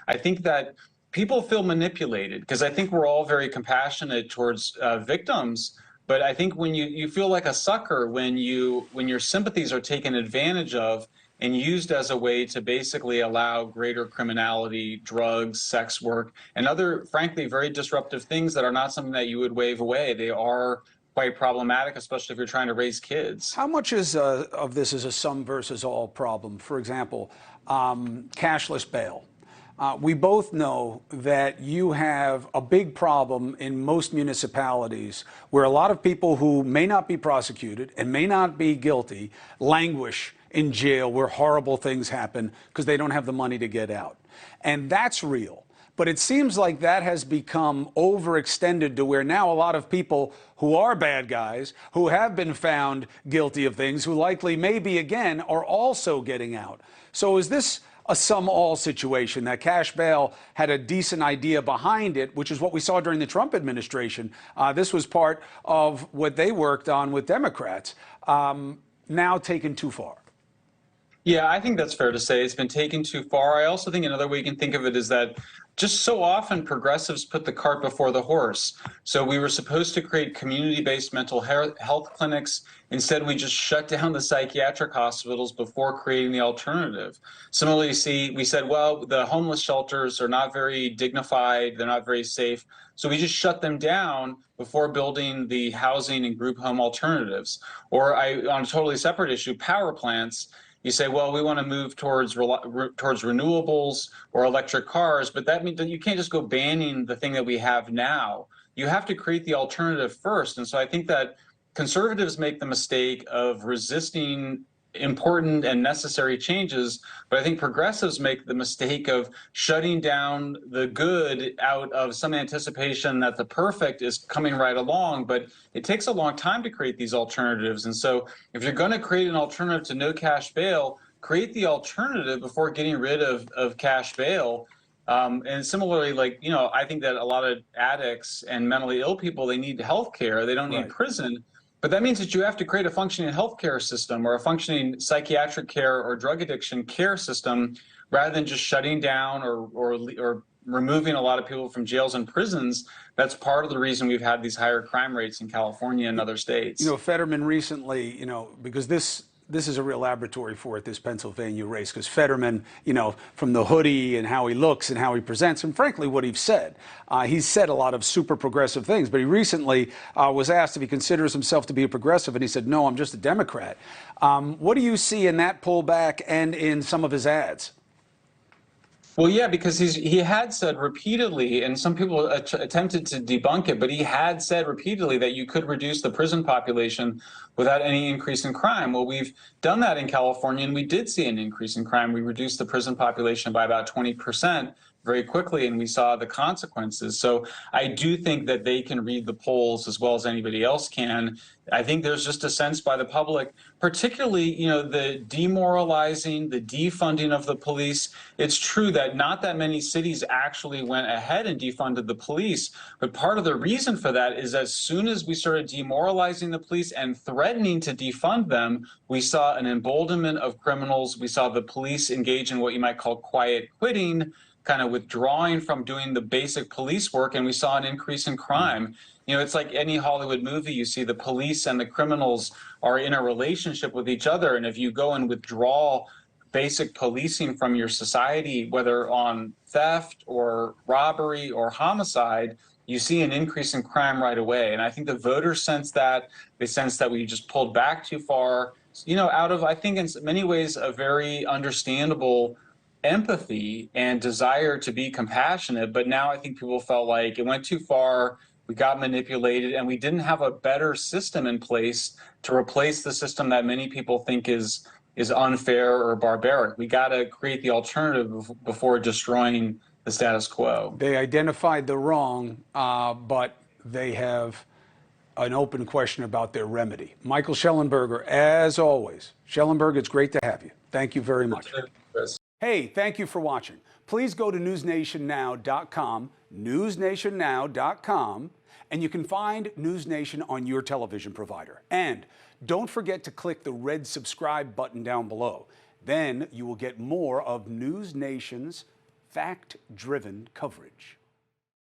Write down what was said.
I think that people feel manipulated because I think we're all very compassionate towards victims. But I think when you feel like a sucker when your sympathies are taken advantage of and used as a way to basically allow greater criminality, drugs, sex work, and other, frankly, very disruptive things that are not something that you would wave away. They are quite problematic, especially if you're trying to raise kids. How much of this is a some versus all problem? For example, cashless bail. We both know that you have a big problem in most municipalities where a lot of people who may not be prosecuted and may not be guilty languish in jail where horrible things happen because they don't have the money to get out. And that's real. But it seems like that has become overextended to where now a lot of people who are bad guys, who have been found guilty of things, who likely maybe again are also getting out. So is this a sum-all situation, that cash bail had a decent idea behind it, which is what we saw during the Trump administration? This was part of what they worked on with Democrats, now taken too far. Yeah, I think that's fair to say. It's been taken too far. I also think another way you can think of it is that just so often progressives put the cart before the horse. So we were supposed to create community-based mental health clinics. Instead, we just shut down the psychiatric hospitals before creating the alternative. Similarly, we said, well, the homeless shelters are not very dignified. They're not very safe. So we just shut them down before building the housing and group home alternatives. Or on a totally separate issue, power plants. You say, well, we want to move towards renewables or electric cars, but that means that you can't just go banning the thing that we have now. You have to create the alternative first. And so I think that conservatives make the mistake of resisting important and necessary changes, but I think progressives make the mistake of shutting down the good out of some anticipation that the perfect is coming right along. But it takes a long time to create these alternatives. And so if you're going to create an alternative to no cash bail, create the alternative before getting rid of cash bail. And similarly, I think that a lot of addicts and mentally ill people, they need health care. They don't need prison. But that means that you have to create a functioning healthcare system or a functioning psychiatric care or drug addiction care system rather than just shutting down or removing a lot of people from jails and prisons. That's part of the reason we've had these higher crime rates in California and other states. Fetterman recently, because this is a real laboratory for it, this Pennsylvania race, because Fetterman, from the hoodie and how he looks and how he presents, and frankly, what he's said a lot of super progressive things, but he recently was asked if he considers himself to be a progressive, and he said, no, I'm just a Democrat. What do you see in that pullback and in some of his ads? Well, yeah, because he had said repeatedly, and some people attempted to debunk it, but he had said repeatedly that you could reduce the prison population without any increase in crime. Well, we've done that in California, and we did see an increase in crime. We reduced the prison population by about 20% very quickly, and we saw the consequences. So I do think that they can read the polls as well as anybody else can. I think there's just a sense by the public, particularly, the demoralizing, the defunding of the police. It's true that not that many cities actually went ahead and defunded the police, but part of the reason for that is as soon as we started demoralizing the police and threatening to defund them, we saw an emboldenment of criminals. We saw the police engage in what you might call quiet quitting, kind of withdrawing from doing the basic police work, and we saw an increase in crime. It's like any Hollywood movie. You see the police and the criminals are in a relationship with each other, and if you go and withdraw basic policing from your society, whether on theft or robbery or homicide, you see an increase in crime right away. And I think the voters sense that. They sense that we just pulled back too far, out of, I think, in many ways, a very understandable empathy and desire to be compassionate. But now I think people felt like it went too far, we got manipulated, and we didn't have a better system in place to replace the system that many people think is unfair or barbaric. We got to create the alternative before destroying the status quo. They identified the wrong, but they have an open question about their remedy. Michael Shellenberger, as always. Shellenberger, it's great to have you. Thank you very much. Hey, thank you for watching. Please go to newsnationnow.com, newsnationnow.com, and you can find News Nation on your television provider. And don't forget to click the red subscribe button down below. Then you will get more of News Nation's fact-driven coverage.